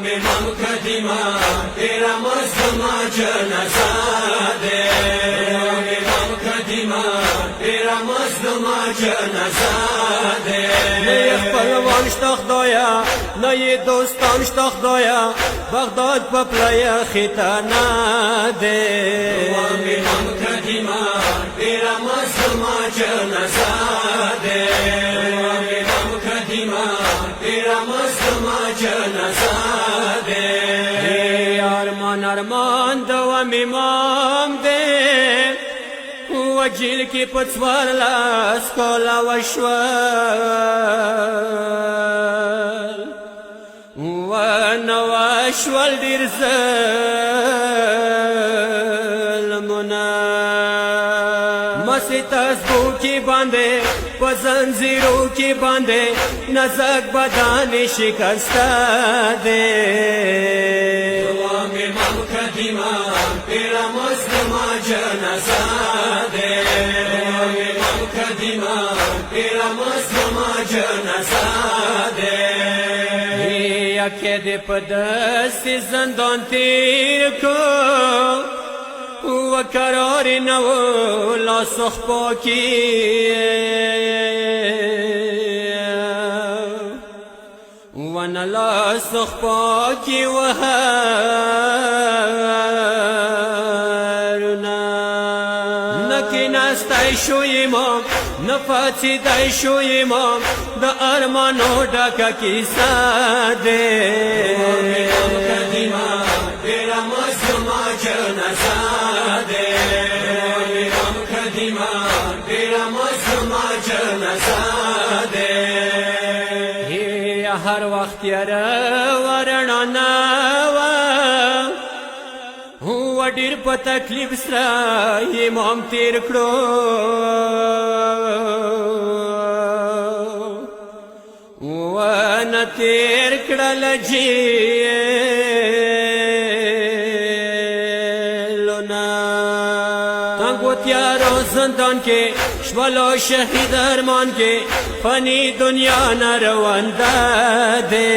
امام قدیما تیرا مظلومہ جنازہ دے امام قدیما تیرا مظلومہ جنازہ دے نه خپلوان شته خدایا نه یې دوستان شته خدایا بغداد په پلایه خطانه دی امام قدیما تیرا مظلومہ جنازہ دے امام قدیما تیرا مظلومہ جنازہ دے ارمان ارمان دوام امام دی وجیل کی پڅوار لاس کولا وشول ونواشول ډیر ظلمونه مسې تسبو کې باندې په زنځیرو کې باندې نازک بدن شکسته دی امام قدیما تیرا مظلومہ جنازہ دے امام قدیما تیرا مظلومہ جنازہ دے یکې دې په داسې زندان تیر کو وقرار نه و لاسو خپو کې ونه لاسو خپو کې وهرونه نه کېناستی شو امام نه پاڅېدی شو امام د ارمانو ډکه کیسه دی امام قدیما تیرا مظلومہ جنازہ دے امام قدیما تیرا مظلومہ جنازہ دے هر وخت یاره ورڼا نه وه هو ډېر په تکلیف سره امام تیر کړو ونه تیر کړل جیلونه تنګو تیارو زندان کې شولو شهید ارمان کې فانی دنیا نه روانده دی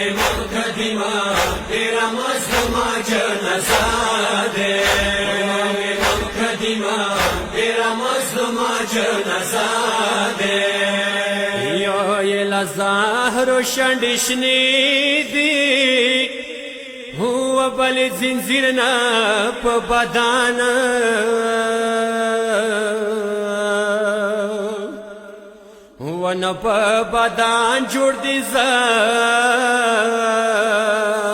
امام قدیما تیرا مظلومہ جنازہ دے امام قدیما تیرا مظلومہ جنازہ دے یو یې له زهرو شنډې شنې دي هو بل زنځیر نه په بدن ونه په بدن جوړ دي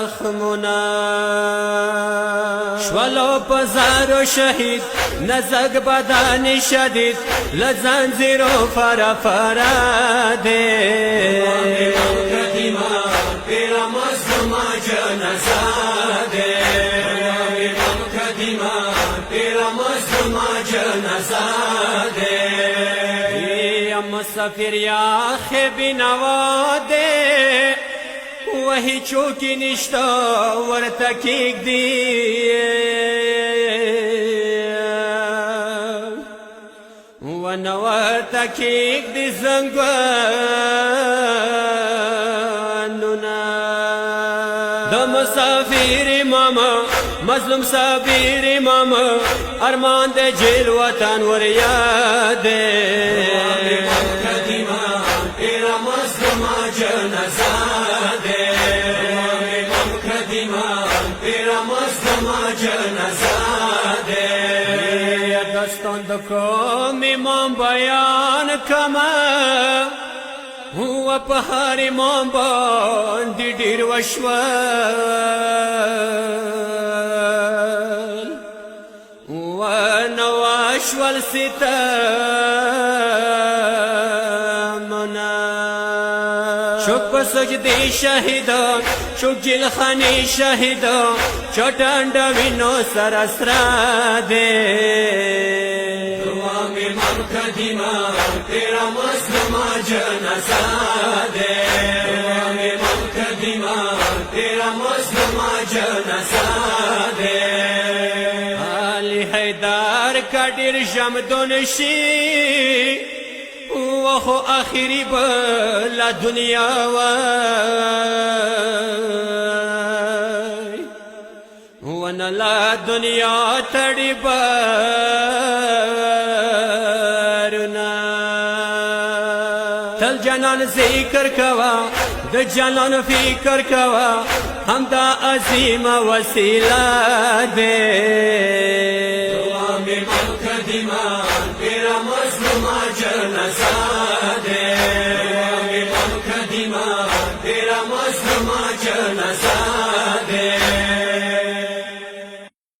زخمونه شولو په زارو شهید نزک بدن شدید له زنځیرو فرافره دی امام قدیما تیرا مظلومہ جنازہ دے امام قدیما تیرا مظلومہ جنازہ دے مسافر یا خیبی نوا دے وہی چوکی نشتا ورطا کیک دی ونورطا کیک دی زنگوانونا دا مسافر امام مظلوم صابر امام ارمان دے جیل وطن وریاد امام قدیما تیرا مظلومہ جنازہ دے امام قدیما تیرا مظلومہ جنازہ دے دستان دکوم امام بیان کما هو په هر امام باندې ډېر وشول ونه وشول ستمونه شوک په سجدې شهیدان شوک جیلخانې شهیدان چټنډ وینو سره سره دی امام قدیما تیرا مظلومہ جنازہ دے امام قدیما تیرا مظلومہ جنازہ دے علی حیدر کا ډېر ژمدون شي وخو آخری بلا دنیا و لا دنیا تړي بارونه تل جانان ذکر کوا د جانان فکر کوا همدا عظیم وسیله ده دعا می مقدمه تیرا مظلومه جنازه